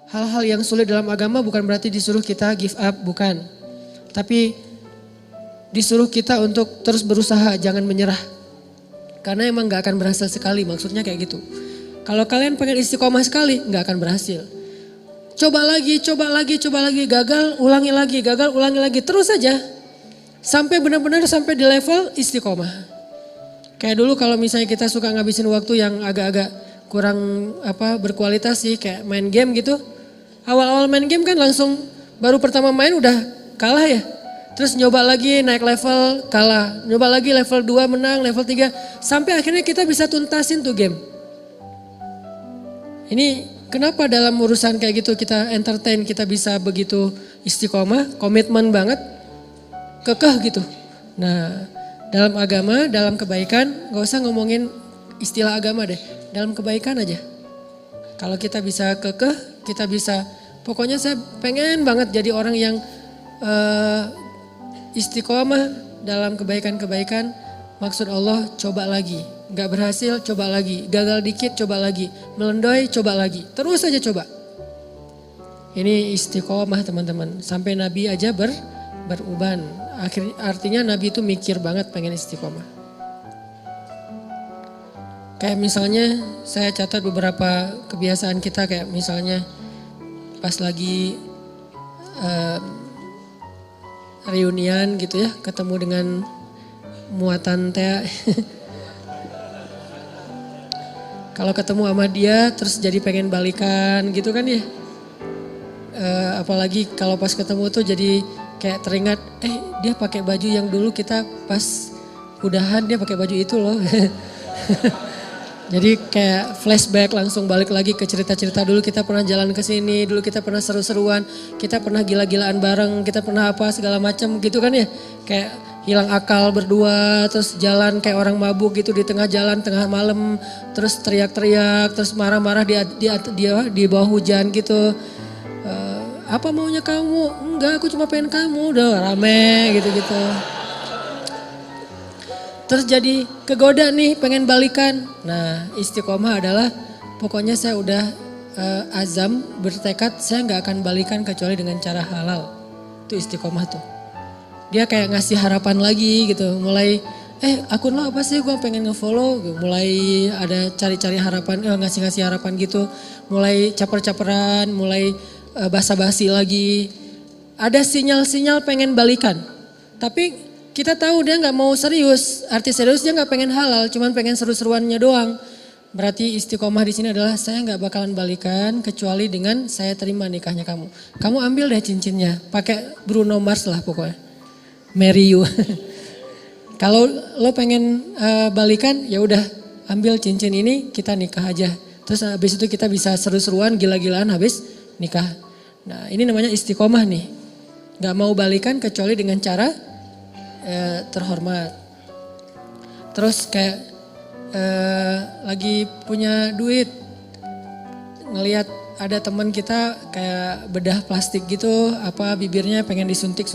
Hal-hal yang sulit dalam agama bukan berarti disuruh kita give up, bukan. Tapi disuruh kita untuk terus berusaha, jangan menyerah. Karena emang gak akan berhasil sekali, maksudnya kayak gitu. Kalau kalian pengen istiqomah sekali, gak akan berhasil. Coba lagi, gagal, ulangi lagi, gagal, ulangi lagi. Terus saja, sampai benar-benar sampai di level istiqomah. Kayak dulu kalau misalnya kita suka ngabisin waktu yang agak-agak kurang berkualitas sih, kayak main game gitu. Awal-awal main game kan langsung baru pertama main udah kalah ya. Terus nyoba lagi naik level kalah. Nyoba lagi level 2 menang, level 3. Sampai akhirnya kita bisa tuntasin tuh game. Ini kenapa dalam urusan kayak gitu kita entertain, kita bisa begitu istiqomah, komitmen banget, kekeh gitu. Nah dalam agama, dalam kebaikan, gak usah ngomongin istilah agama deh. Dalam kebaikan aja. Kalau kita bisa kekeh, kita bisa, pokoknya saya pengen banget jadi orang yang istiqomah dalam kebaikan-kebaikan. Maksud Allah, coba lagi. Gak berhasil, coba lagi. Gagal dikit, coba lagi. Melendoi, coba lagi. Terus aja coba. Ini istiqomah teman-teman. Sampai Nabi aja beruban. Artinya Nabi itu mikir banget pengen istiqomah. Kayak misalnya saya catat beberapa kebiasaan kita, kayak misalnya pas lagi reunian gitu ya, ketemu dengan muatan Tea. Kalau ketemu sama dia terus jadi pengen balikan gitu kan ya. Apalagi kalau pas ketemu tuh jadi kayak teringat, dia pakai baju yang dulu kita pas udahan dia pakai baju itu loh. Jadi kayak flashback, langsung balik lagi ke cerita-cerita dulu kita pernah jalan ke sini, dulu kita pernah seru-seruan, kita pernah gila-gilaan bareng, kita pernah apa segala macam gitu kan ya. Kayak hilang akal berdua, terus jalan kayak orang mabuk gitu di tengah jalan, tengah malam, terus teriak-teriak, terus marah-marah di bawah hujan gitu. Apa maunya kamu? Enggak, aku cuma pengen kamu. Udah rame gitu-gitu. Terus jadi kegoda nih pengen balikan. Nah istiqomah adalah pokoknya saya udah azam bertekad saya gak akan balikan kecuali dengan cara halal. Itu istiqomah tuh. Dia kayak ngasih harapan lagi gitu. Mulai akun lo apa sih, gue pengen ngefollow. Mulai ada cari-cari harapan, ngasih-ngasih harapan gitu. Mulai caper-caperan, mulai basa-basi lagi. Ada sinyal-sinyal pengen balikan. Tapi kita tahu dia gak mau serius. Arti serius dia gak pengen halal, cuman pengen seru-seruannya doang. Berarti istiqomah di sini adalah saya gak bakalan balikan kecuali dengan saya terima nikahnya kamu. Kamu ambil deh cincinnya, pakai Bruno Mars lah pokoknya. Marry you. Kalau lo pengen balikan, ya udah ambil cincin ini kita nikah aja. Terus habis itu kita bisa seru-seruan, gila-gilaan habis nikah. Nah ini namanya istiqomah nih. Gak mau balikan kecuali dengan cara terhormat. Terus kayak lagi punya duit, ngelihat ada teman kita kayak bedah plastik gitu, bibirnya pengen disuntik,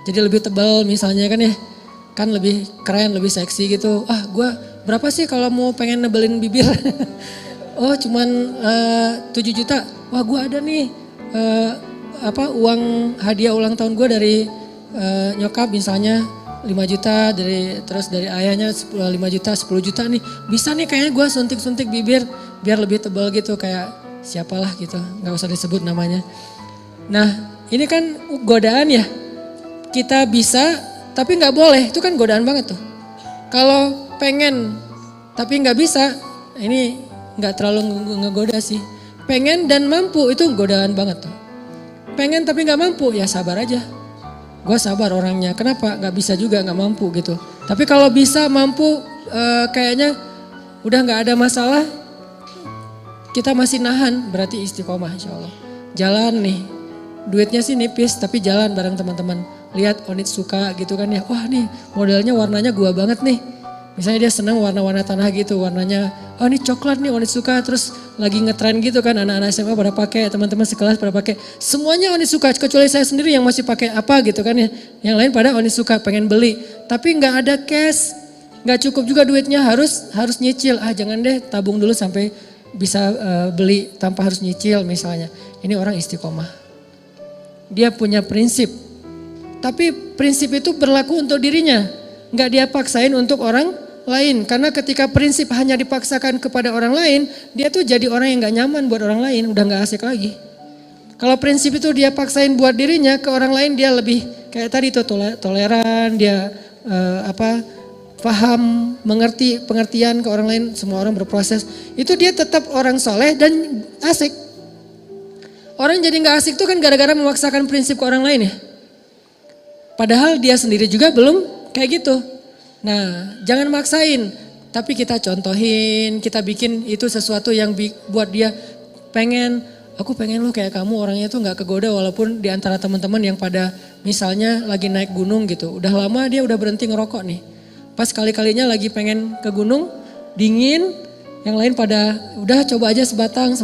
jadi lebih tebal misalnya kan ya, kan lebih keren, lebih seksi gitu. Gue berapa sih kalau mau pengen nebelin bibir? Oh cuman 7 juta. Wah gue ada nih uang hadiah ulang tahun gue dari nyokap misalnya 5 juta, terus dari ayahnya 5 juta, 10 juta nih. Bisa nih kayaknya gue suntik-suntik bibir biar lebih tebal gitu, kayak siapalah gitu, gak usah disebut namanya. Nah ini kan godaan ya, kita bisa tapi gak boleh, itu kan godaan banget tuh. Kalau pengen tapi gak bisa, ini gak terlalu ngegoda sih. Pengen dan mampu itu godaan banget tuh. Pengen tapi gak mampu, ya sabar aja. Gue sabar orangnya, kenapa? Gak bisa juga, gak mampu gitu. Tapi kalau bisa, mampu, kayaknya udah gak ada masalah, kita masih nahan, berarti istiqomah insya Allah. Jalan nih, duitnya sih nipis, tapi jalan bareng teman-teman. Lihat Onitsuka gitu kan ya, wah nih modelnya warnanya gua banget nih. Misalnya dia senang warna-warna tanah gitu, warnanya, oh ini coklat nih Onitsuka, terus lagi ngetren gitu kan, anak-anak SMA pada pakai, teman-teman sekelas pada pakai, semuanya Onitsuka, kecuali saya sendiri yang masih pakai apa gitu kan ya, yang lain pada Onitsuka pengen beli, tapi nggak ada cash, nggak cukup juga duitnya, harus nyicil, jangan deh tabung dulu sampai bisa beli tanpa harus nyicil misalnya. Ini orang istiqomah. Dia punya prinsip. Tapi prinsip itu berlaku untuk dirinya. Nggak dia paksain untuk orang lain. Karena ketika prinsip hanya dipaksakan kepada orang lain, dia tuh jadi orang yang nggak nyaman buat orang lain, udah nggak asik lagi. Kalau prinsip itu dia paksain buat dirinya, ke orang lain dia lebih kayak tadi tuh toleran, dia paham, mengerti pengertian ke orang lain, semua orang berproses. Itu dia tetap orang soleh dan asik. Orang jadi nggak asik tuh kan gara-gara memaksakan prinsip ke orang lain ya. Padahal dia sendiri juga belum kayak gitu. Nah, jangan maksain, tapi kita contohin, kita bikin itu sesuatu yang buat dia aku pengen lu kayak kamu, orangnya tuh gak kegoda walaupun di antara teman-teman yang pada misalnya lagi naik gunung gitu. Udah lama dia udah berhenti ngerokok nih. Pas kali-kalinya lagi pengen ke gunung, dingin, yang lain pada udah coba aja sebatang.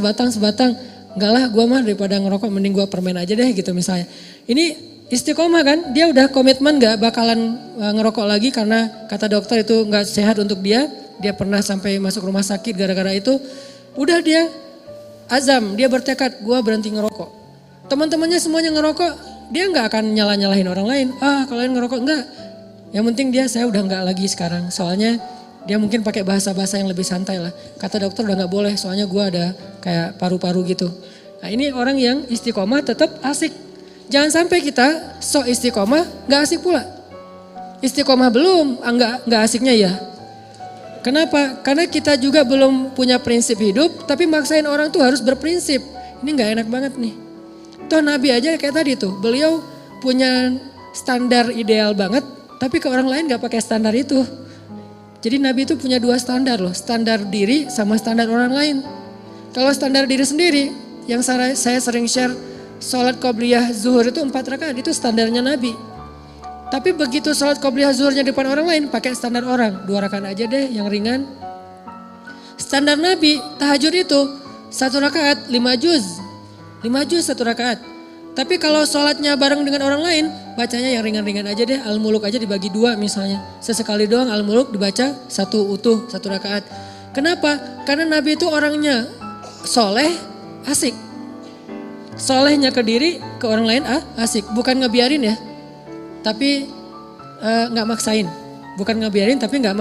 Enggak lah, gua mah daripada ngerokok mending gua permen aja deh gitu misalnya. Ini istiqomah kan, dia udah komitmen gak bakalan ngerokok lagi karena kata dokter itu gak sehat untuk dia. Dia pernah sampai masuk rumah sakit gara-gara itu. Udah dia azam, dia bertekad gue berhenti ngerokok. Teman-temannya semuanya ngerokok, dia gak akan nyalahin orang lain. Kalau lain ngerokok enggak. Yang penting saya udah gak lagi sekarang. Soalnya dia mungkin pakai bahasa-bahasa yang lebih santai lah. Kata dokter udah gak boleh soalnya gue ada kayak paru-paru gitu. Nah ini orang yang istiqomah tetap asik. Jangan sampai kita sok istiqomah gak asik pula. Istiqomah belum, gak asiknya ya. Kenapa? Karena kita juga belum punya prinsip hidup, tapi maksain orang tuh harus berprinsip. Ini gak enak banget nih. Toh Nabi aja kayak tadi tuh, beliau punya standar ideal banget, tapi ke orang lain gak pakai standar itu. Jadi Nabi itu punya dua standar loh, standar diri sama standar orang lain. Kalau standar diri sendiri, yang saya sering share, sholat qobliyah zuhur itu 4 rakaat, itu standarnya Nabi. Tapi begitu sholat qobliyah zuhurnya depan orang lain, pakai standar orang. 2 rakaat aja deh yang ringan. Standar Nabi, tahajud itu 1 rakaat 5 juz. 5 juz 1 rakaat. Tapi kalau sholatnya bareng dengan orang lain, bacanya yang ringan-ringan aja deh. Al-Muluk aja dibagi 2 misalnya. Sesekali doang Al-Muluk dibaca 1 utuh, 1 rakaat. Kenapa? Karena Nabi itu orangnya soleh, asik. Solehnya ke diri, ke orang lain asik. Bukan ngebiarin ya. Tapi gak maksain. Bukan ngebiarin tapi gak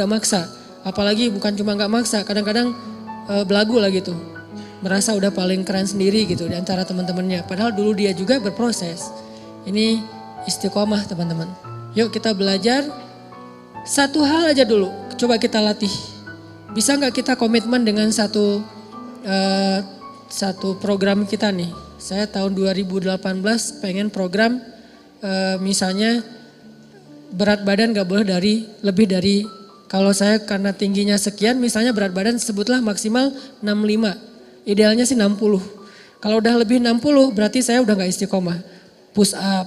maksa. Apalagi bukan cuma gak maksa, kadang-kadang belagu lah gitu. Merasa udah paling keren sendiri gitu di antara teman-temannya. Padahal dulu dia juga berproses. Ini istiqomah teman-teman. Yuk kita belajar satu hal aja dulu. Coba kita latih. Bisa gak kita komitmen dengan satu program kita nih. Saya tahun 2018 pengen program misalnya berat badan gak boleh lebih dari, kalau saya karena tingginya sekian misalnya berat badan sebutlah maksimal 65. Idealnya sih 60. Kalau udah lebih 60 berarti saya udah gak istiqomah. Push up.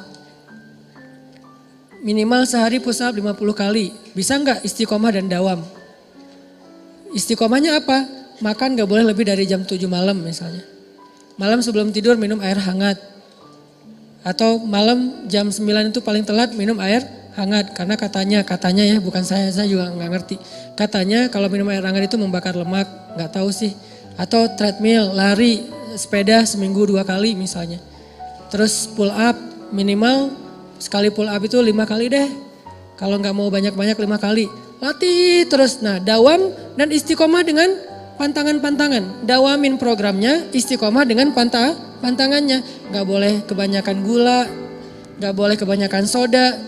Minimal sehari push up 50 kali. Bisa gak istiqomah dan dawam? Istiqomahnya apa? Makan gak boleh lebih dari jam 7 malam misalnya. Malam sebelum tidur minum air hangat. Atau malam jam 9 itu paling telat minum air hangat. Karena katanya ya bukan saya juga gak ngerti. Katanya kalau minum air hangat itu membakar lemak. Gak tahu sih. Atau treadmill, lari, sepeda seminggu 2 kali misalnya. Terus pull up minimal sekali pull up itu 5 kali deh. Kalau gak mau banyak-banyak 5 kali. Latih terus. Nah dawam dan istiqomah dengan pantangan-pantangan. Dawamin programnya, istiqomah dengan pantangannya. Gak boleh kebanyakan gula, gak boleh kebanyakan soda.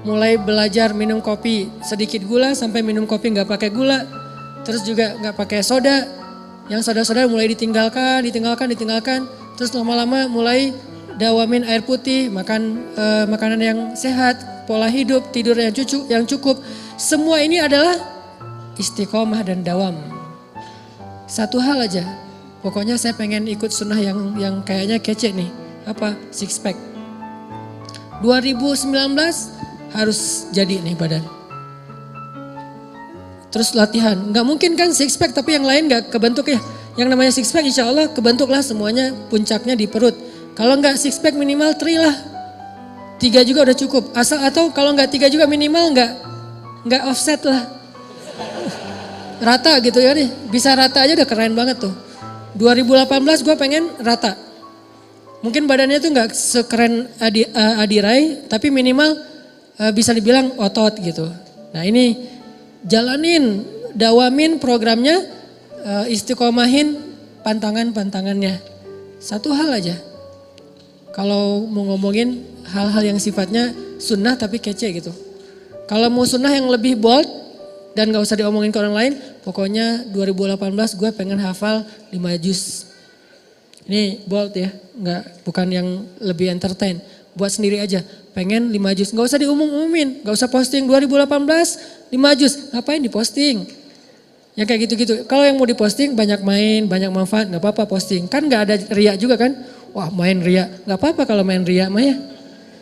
Mulai belajar minum kopi sedikit gula sampai minum kopi gak pakai gula. Terus juga gak pakai soda. Yang soda-soda mulai ditinggalkan. Terus lama-lama mulai dawamin air putih, makan makanan yang sehat, pola hidup, tidur yang cukup. Semua ini adalah istiqomah dan dawam. Satu hal aja, pokoknya saya pengen ikut sunnah yang kayaknya kece nih. Apa? Six pack. 2019 harus jadi nih badan. Terus latihan, nggak mungkin kan six pack tapi yang lain nggak kebentuk ya. Yang namanya six pack insya Allah kebentuklah semuanya, puncaknya di perut. Kalau nggak six pack minimal 3 lah. 3 juga udah cukup. Atau kalau nggak 3 juga minimal nggak offset lah. rata gitu ya nih. Bisa rata aja udah keren banget tuh. 2018 gue pengen rata. Mungkin badannya tuh gak sekeren Adirai, tapi minimal bisa dibilang otot gitu. Nah ini jalanin, dawamin programnya, istiqomahin pantangan-pantangannya. Satu hal aja. Kalau mau ngomongin hal-hal yang sifatnya sunnah tapi kece gitu. Kalau mau sunnah yang lebih bold dan gak usah diomongin ke orang lain, pokoknya 2018 gue pengen hafal 5 juz. Ini bold ya, bukan yang lebih entertain. Buat sendiri aja, pengen 5 juz. Gak usah diumum-umumin, gak usah posting 2018 5 juz. Ngapain diposting? Yang kayak gitu-gitu. Kalau yang mau diposting banyak main, banyak manfaat, gak apa-apa posting. Kan gak ada riak juga kan? Wah main riak, gak apa-apa kalau main riak mah ya.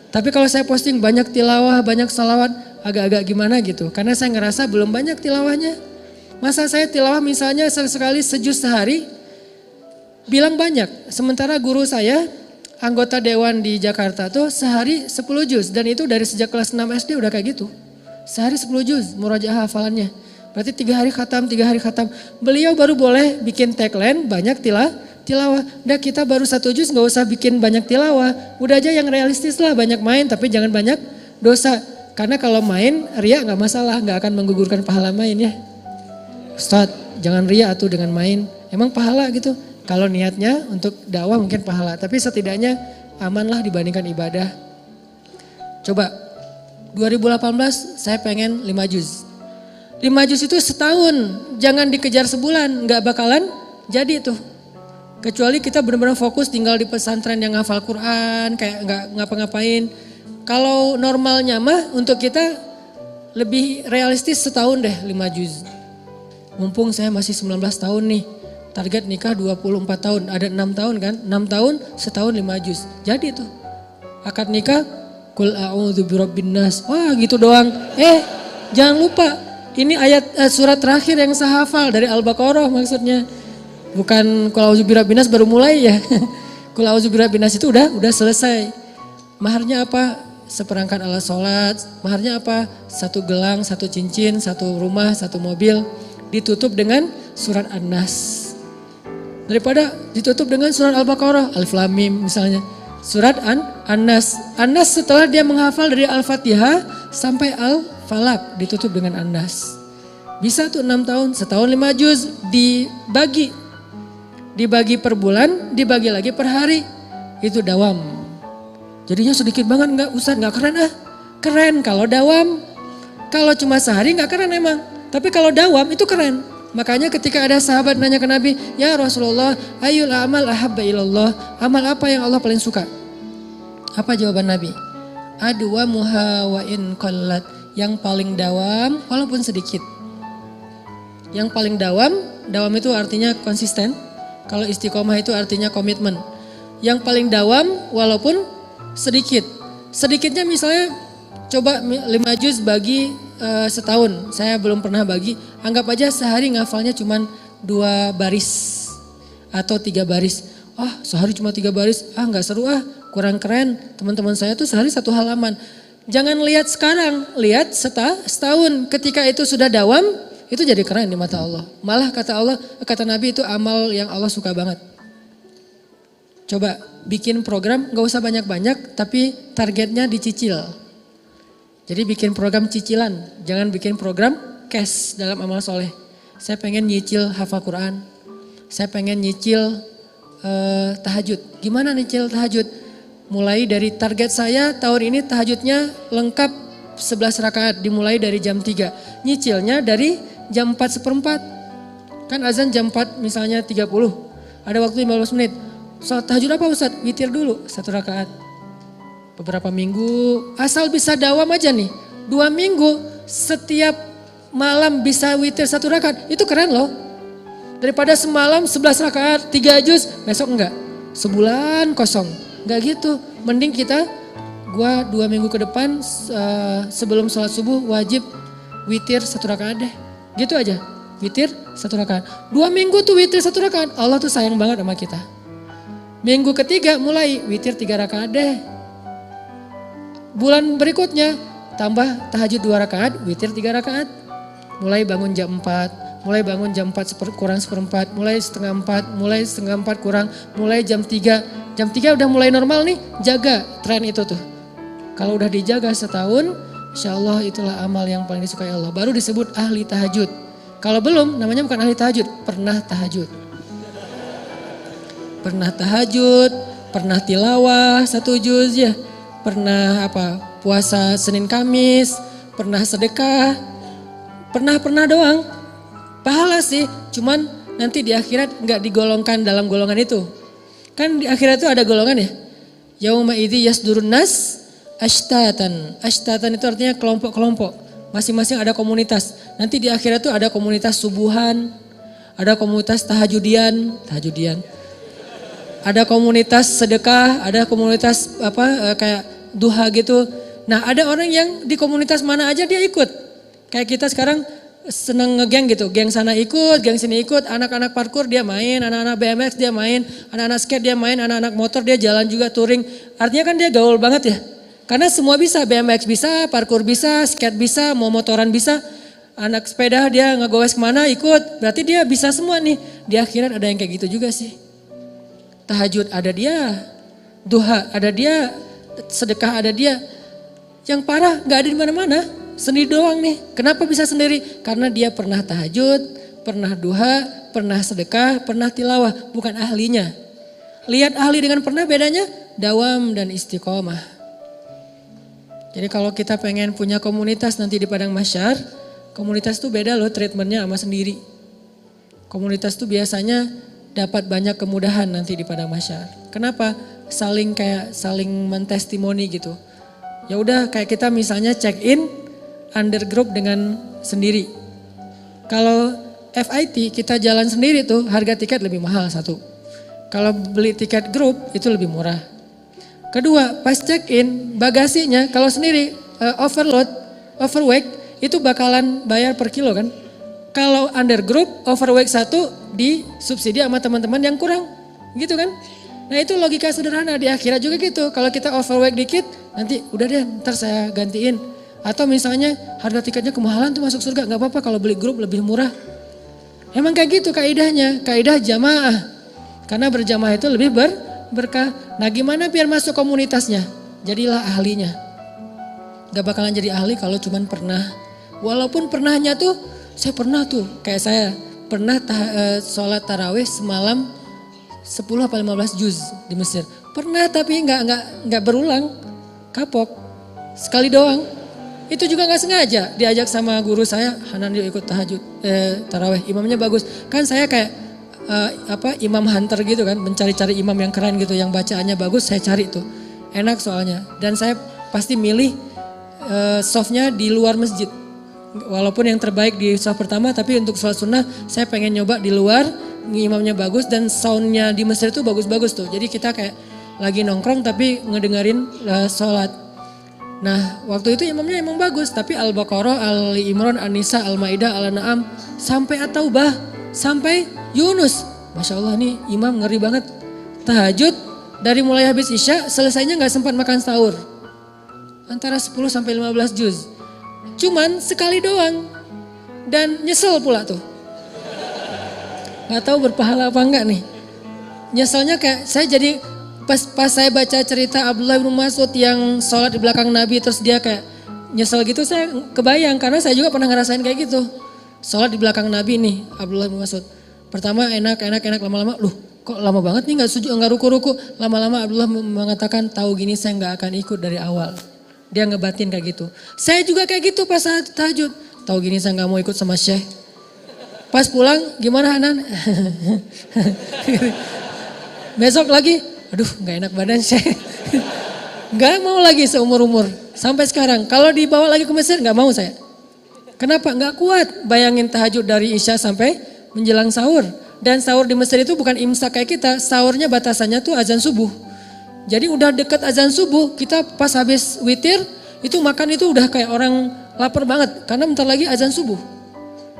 Tapi kalau saya posting banyak tilawah, banyak salawat, agak-agak gimana gitu. Karena saya ngerasa belum banyak tilawahnya. Masa saya tilawah misalnya sekali sejuz sehari, bilang banyak. Sementara guru saya, anggota dewan di Jakarta tuh sehari 10 juz. Dan itu dari sejak kelas 6 SD udah kayak gitu. Sehari 10 juz, murajaah hafalannya. Berarti 3 hari khatam, 3 hari khatam. Beliau baru boleh bikin tagline banyak tilawah. Dah kita baru 1 juz gak usah bikin banyak tilawah. Udah aja yang realistis lah, banyak main tapi jangan banyak dosa. Karena kalau main riak gak masalah, gak akan menggugurkan pahala main ya. Ustaz jangan riak tuh dengan main. Emang pahala gitu. Kalau niatnya untuk dakwah mungkin pahala. Tapi setidaknya aman lah dibandingkan ibadah. Coba 2018 saya pengen 5 juz. 5 juz itu setahun, jangan dikejar sebulan, gak bakalan jadi tuh. Kecuali kita benar-benar fokus tinggal di pesantren yang hafal Quran, kayak gak ngapa-ngapain. Kalau normalnya mah untuk kita lebih realistis setahun deh 5 juz. Mumpung saya masih 19 tahun nih, target nikah 24 tahun, ada 6 tahun kan, 6 tahun setahun 5 juz. Jadi tuh, akad nikah, Qul a'udzu birabbin nas, wah gitu doang. Jangan lupa. Ini ayat surat terakhir yang saya hafal dari Al-Baqarah maksudnya. Bukan Qul a'udzu birabbin nas baru mulai ya. Qul a'udzu birabbin nas itu udah selesai. Maharnya apa? Seperangkat alat sholat. Maharnya apa? 1 gelang, 1 cincin, 1 rumah, 1 mobil. Ditutup dengan surat An-Nas. Daripada ditutup dengan surat Al-Baqarah, Alif Lam Mim misalnya. Surat An-Nas. An-Nas setelah dia menghafal dari Al-Fatihah sampai Al-Falaq ditutup dengan An-Nas. Bisa tuh 6 tahun, setahun 5 juz dibagi. Dibagi per bulan, dibagi lagi per hari. Itu dawam. Jadinya sedikit banget enggak Ustaz, enggak keren ah. Keren kalau dawam. Kalau cuma sehari enggak keren emang. Tapi kalau dawam itu keren. Makanya ketika ada sahabat nanya ke Nabi, ya Rasulullah, ayul amal ahabba ilallah. Amal apa yang Allah paling suka? Apa jawaban Nabi? Adwa muha wa in qallat. Yang paling dawam walaupun sedikit. Yang paling dawam itu artinya konsisten. Kalau istiqomah itu artinya komitmen. Yang paling dawam walaupun sedikit. Sedikitnya misalnya coba 5 juz bagi setahun, saya belum pernah bagi, anggap aja sehari ngafalnya cuma 2 baris atau 3 baris. Sehari cuma 3 baris, gak seru kurang keren. Teman-teman saya tuh sehari 1 halaman. Jangan lihat sekarang, lihat setahun. Ketika itu sudah dawam, itu jadi keren di mata Allah. Malah kata Nabi itu amal yang Allah suka banget. Coba bikin program, gak usah banyak-banyak, tapi targetnya dicicil. Jadi bikin program cicilan, jangan bikin program cash dalam amal soleh. Saya pengen nyicil hafal Quran, saya pengen nyicil tahajud. Gimana nyicil tahajud? Mulai dari target saya tahun ini tahajudnya lengkap 11 rakaat, dimulai dari jam 3. Nyicilnya dari jam 4:04. Kan azan jam 4 misalnya 30, ada waktu 15 menit. Salat tahajud apa Ustaz? Witir dulu 1 rakaat. Beberapa minggu, asal bisa dawam aja nih. 2 minggu, setiap malam bisa witir 1 rakaat. Itu keren loh. Daripada semalam 11 rakaat, 3 juz, besok enggak. Sebulan kosong. Enggak gitu. Mending gua 2 minggu ke depan sebelum sholat subuh wajib witir 1 rakaat deh. Gitu aja. Witir 1 rakaat. 2 minggu tuh witir 1 rakaat. Allah tuh sayang banget sama kita. Minggu ketiga mulai witir 3 rakaat deh. Bulan berikutnya tambah tahajud 2 rakaat, witir 3 rakaat. Mulai bangun jam 4, mulai bangun jam 4 kurang seperempat, mulai setengah 4, mulai setengah 4 kurang, mulai jam 3. Jam 3 udah mulai normal nih, jaga tren itu tuh. Kalau udah dijaga setahun, insya Allah itulah amal yang paling disukai Allah. Baru disebut ahli tahajud. Kalau belum, namanya bukan ahli tahajud, pernah tahajud. Pernah tahajud, pernah tilawah 1 juz ya, pernah puasa Senin Kamis, pernah sedekah, pernah doang. Pahala sih, cuman nanti di akhirat nggak digolongkan dalam golongan itu. Kan di akhirat itu ada golongan ya. Yauma idzi yasdurun nas ashtatan. Ashtatan itu artinya kelompok-kelompok. Masing-masing ada komunitas. Nanti di akhirat itu ada komunitas subuhan, ada komunitas tahajudian. Ada komunitas sedekah, ada komunitas kayak duha gitu. Nah, ada orang yang di komunitas mana aja dia ikut. Kayak kita sekarang seneng ngegeng gitu, geng sana ikut, geng sini ikut, anak-anak parkour dia main, anak-anak BMX dia main, anak-anak skate dia main, anak-anak motor dia jalan juga touring. Artinya kan dia gaul banget ya. Karena semua bisa, BMX bisa, parkour bisa, skate bisa, mau motoran bisa. Anak sepeda dia ngegowes kemana ikut, berarti dia bisa semua nih. Di akhirat ada yang kayak gitu juga sih. Tahajud ada dia, duha ada dia, sedekah ada dia. Yang parah gak ada di mana-mana. Sendiri doang nih. Kenapa bisa sendiri? Karena dia pernah tahajud, pernah duha, pernah sedekah, pernah tilawah. Bukan ahlinya. Lihat ahli dengan pernah bedanya dawam dan istiqomah. Jadi kalau kita pengen punya komunitas nanti di padang mahsyar, komunitas tuh beda loh treatmentnya sama sendiri. Komunitas tuh biasanya dapat banyak kemudahan nanti di padang mahsyar. Kenapa? Saling mentestimoni gitu. Ya udah kayak kita misalnya check in under group dengan sendiri. Kalau FIT kita jalan sendiri tuh harga tiket lebih mahal satu. Kalau beli tiket grup itu lebih murah. Kedua, pas check in bagasinya kalau sendiri overweight itu bakalan bayar per kilo kan. Kalau under group overweight satu disubsidi sama teman-teman yang kurang gitu kan. Nah itu logika sederhana di akhirat juga gitu. Kalau kita overweight dikit nanti udah deh ntar saya gantiin. Atau misalnya harga tiketnya kemahalan tuh masuk surga, gak apa-apa kalau beli grup lebih murah. Emang kayak gitu kaidahnya, kaidah jamaah. Karena berjamaah itu lebih berkah. Nah gimana biar masuk komunitasnya? Jadilah ahlinya. Gak bakalan jadi ahli kalau cuman pernah. Walaupun pernahnya tuh, saya pernah tuh, kayak saya pernah sholat tarawih semalam 10 apa 15 juz di Mesir. Pernah tapi gak berulang, kapok, sekali doang. Itu juga gak sengaja diajak sama guru saya, Hanan yuk ikut tarawih, imamnya bagus. Kan saya kayak imam hunter gitu kan, mencari-cari imam yang keren gitu, yang bacaannya bagus saya cari tuh. Enak soalnya dan saya pasti milih softnya di luar masjid. Walaupun yang terbaik di soft pertama tapi untuk sholat sunnah saya pengen nyoba di luar, imamnya bagus dan soundnya di Mesir itu bagus-bagus tuh. Jadi kita kayak lagi nongkrong tapi ngedengerin sholat. Nah waktu itu imamnya emang bagus tapi Al-Baqarah, Ali Imran, An-Nisa, Al-Maidah, Al-An'am sampai At-Taubah, sampai Yunus. Masya Allah nih imam ngeri banget. Tahajud dari mulai habis Isya selesainya gak sempat makan sahur. Antara 10 sampai 15 juz. Cuman sekali doang dan nyesel pula tuh. Gak tahu berpahala apa enggak nih. Nyeselnya kayak saya jadi pas saya baca cerita Abdullah bin Mas'ud yang sholat di belakang Nabi terus dia kayak nyesel gitu, saya kebayang karena saya juga pernah ngerasain kayak gitu. Sholat di belakang Nabi nih Abdullah bin Mas'ud. Pertama enak lama-lama kok lama banget nih nggak ruku-ruku. Lama-lama Abdullah mengatakan tahu gini saya nggak akan ikut dari awal. Dia ngebatin kayak gitu. Saya juga kayak gitu pas saat tahajud. Tahu gini saya nggak mau ikut sama Syekh. Pas pulang gimana Hanan? Besok lagi, aduh gak enak badan Syekh. Gak mau lagi seumur-umur. Sampai sekarang, kalau dibawa lagi ke Mesir gak mau saya. Kenapa? Gak kuat bayangin tahajud dari Isya sampai menjelang sahur. Dan sahur di Mesir itu bukan imsak kayak kita. Sahurnya batasannya tuh azan subuh. Jadi udah deket azan subuh, kita pas habis witir, itu makan itu udah kayak orang lapar banget. Karena bentar lagi azan subuh.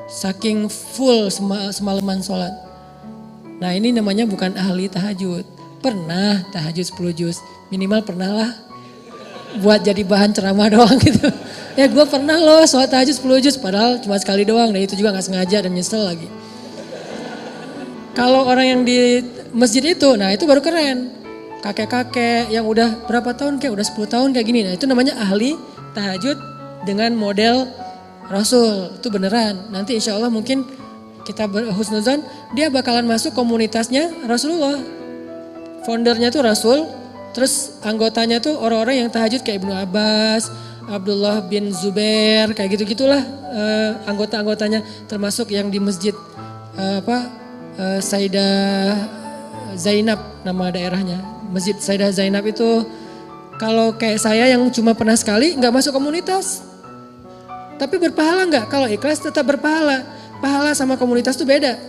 Saking full semalaman sholat. Nah ini namanya bukan ahli tahajud. Pernah tahajud 10 juz, minimal pernah lah. buat jadi bahan ceramah doang gitu. Ya gue pernah loh sholat tahajud 10 juz padahal cuma sekali doang dan itu juga gak sengaja dan nyesel lagi. Kalau orang yang di masjid itu, nah itu baru keren. Kakek-kakek yang udah berapa tahun kayak udah 10 tahun kayak gini. Nah itu namanya ahli tahajud dengan model Rasul. Itu beneran. Nanti insya Allah mungkin kita berhusnuzon dia bakalan masuk komunitasnya Rasulullah. Foundernya tuh Rasul. Terus anggotanya tuh orang-orang yang tahajud kayak Ibnu Abbas, Abdullah bin Zubair, kayak gitu-gitulah anggota-anggotanya. Termasuk yang di masjid Sayyidah Zainab nama daerahnya. Masjid Sayyidah Zainab itu kalau kayak saya yang cuma pernah sekali nggak masuk komunitas. Tapi berpahala nggak? Kalau ikhlas tetap berpahala. Pahala sama komunitas itu beda.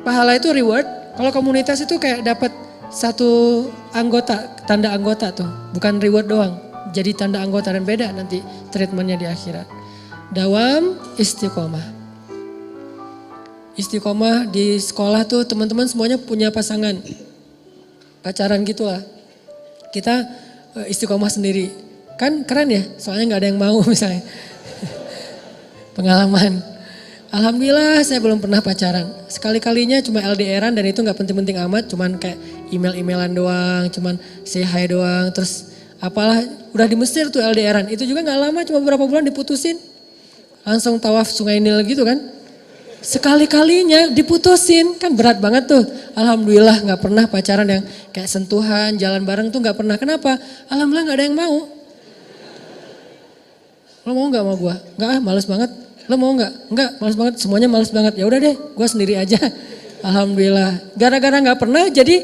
Pahala itu reward. Kalau komunitas itu kayak dapat satu anggota, tanda anggota tuh. Bukan reward doang. Jadi tanda anggota dan beda nanti treatmentnya di akhirat. Dawam istiqomah. Istiqomah di sekolah tuh teman-teman semuanya punya pasangan. Pacaran gitu lah. Kita istiqomah sendiri. Kan keren ya, soalnya gak ada yang mau misalnya. Pengalaman. Alhamdulillah saya belum pernah pacaran. Sekali-kalinya cuma LDRan dan itu gak penting-penting amat. Cuman kayak email-emailan doang, cuman say hi doang. Terus apalah, udah di Mesir tuh LDRan. Itu juga gak lama, cuma beberapa bulan diputusin. Langsung tawaf Sungai Nil gitu kan. Sekali-kalinya diputusin, kan berat banget tuh. Alhamdulillah gak pernah pacaran yang kayak sentuhan, jalan bareng tuh gak pernah. Kenapa? Alhamdulillah gak ada yang mau. Lo mau gak sama gue? Enggak males banget. Lo mau gak? Enggak, males banget. Semuanya males banget. Ya udah deh, gue sendiri aja. Alhamdulillah. Gara-gara gak pernah jadi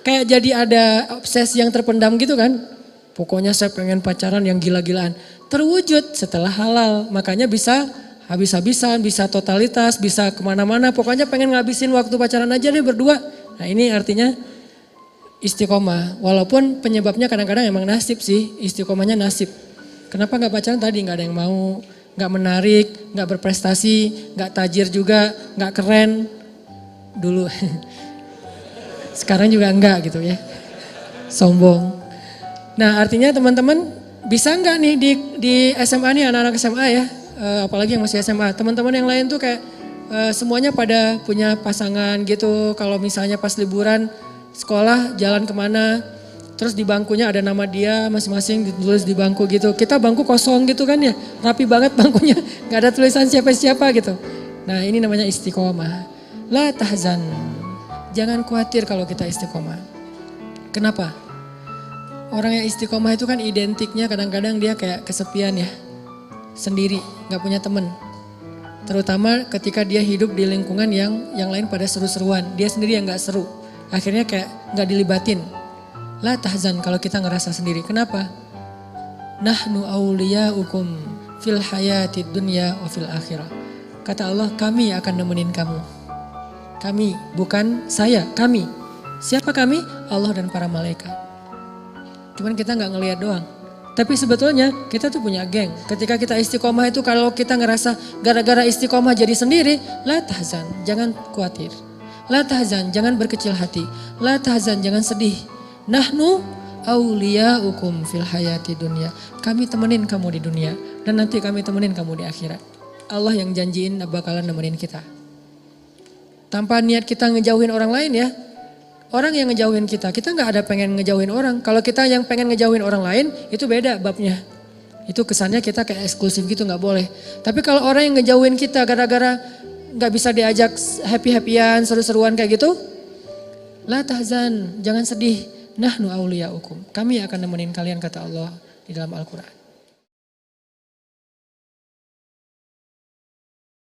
kayak jadi ada obsesi yang terpendam gitu kan. Pokoknya saya pengen pacaran yang gila-gilaan. Terwujud setelah halal. Makanya bisa habis-habisan, bisa totalitas, bisa kemana-mana. Pokoknya pengen ngabisin waktu pacaran aja deh berdua. Nah ini artinya istiqomah. Walaupun penyebabnya kadang-kadang emang nasib sih. Istiqomahnya nasib. Kenapa gak pacaran tadi? Gak ada yang mau. Gak menarik, gak berprestasi, gak tajir juga, gak keren. Dulu. Sekarang juga enggak gitu ya. Sombong. Nah artinya teman-teman bisa enggak nih di SMA nih anak-anak SMA ya. Apalagi yang masih SMA, teman-teman yang lain tuh kayak semuanya pada punya pasangan gitu. Kalau misalnya pas liburan sekolah jalan kemana, terus di bangkunya ada nama dia masing-masing ditulis di bangku gitu. Kita bangku kosong gitu kan ya, rapi banget bangkunya, nggak ada tulisan siapa-siapa gitu. Nah ini namanya istiqomah. La tahzan, jangan khawatir kalau kita istiqomah. Kenapa? Orang yang istiqomah itu kan identiknya kadang-kadang dia kayak kesepian ya. Sendiri, gak punya temen. Terutama ketika dia hidup di lingkungan yang lain pada seru-seruan. Dia sendiri yang gak seru. Akhirnya kayak gak dilibatin. La tahzan kalau kita ngerasa sendiri. Kenapa? Nahnu awliya'ukum fil hayatid dunya wa fil akhirah. Kata Allah, kami akan nemenin kamu. Kami, bukan saya, kami. Siapa kami? Allah dan para malaikat. Cuman kita gak ngelihat doang. Tapi sebetulnya kita tuh punya geng. Ketika kita istiqomah itu kalau kita ngerasa gara-gara istiqomah jadi sendiri. La tahzan, jangan khawatir. La tahzan, jangan berkecil hati. La tahzan, jangan sedih. Nahnu awliya'ukum fil hayati dunia. Kami temenin kamu di dunia. Dan nanti kami temenin kamu di akhirat. Allah yang janjiin bakalan nemenin kita. Tanpa niat kita ngejauhin orang lain ya. Orang yang ngejauhin kita gak ada pengen ngejauhin orang. Kalau kita yang pengen ngejauhin orang lain, itu beda babnya. Itu kesannya kita kayak eksklusif gitu, gak boleh. Tapi kalau orang yang ngejauhin kita gara-gara gak bisa diajak happy-happyan, seru-seruan kayak gitu. La tahzan, jangan sedih. Nahnu awliya'ukum. Kami akan nemenin kalian kata Allah di dalam Al-Quran.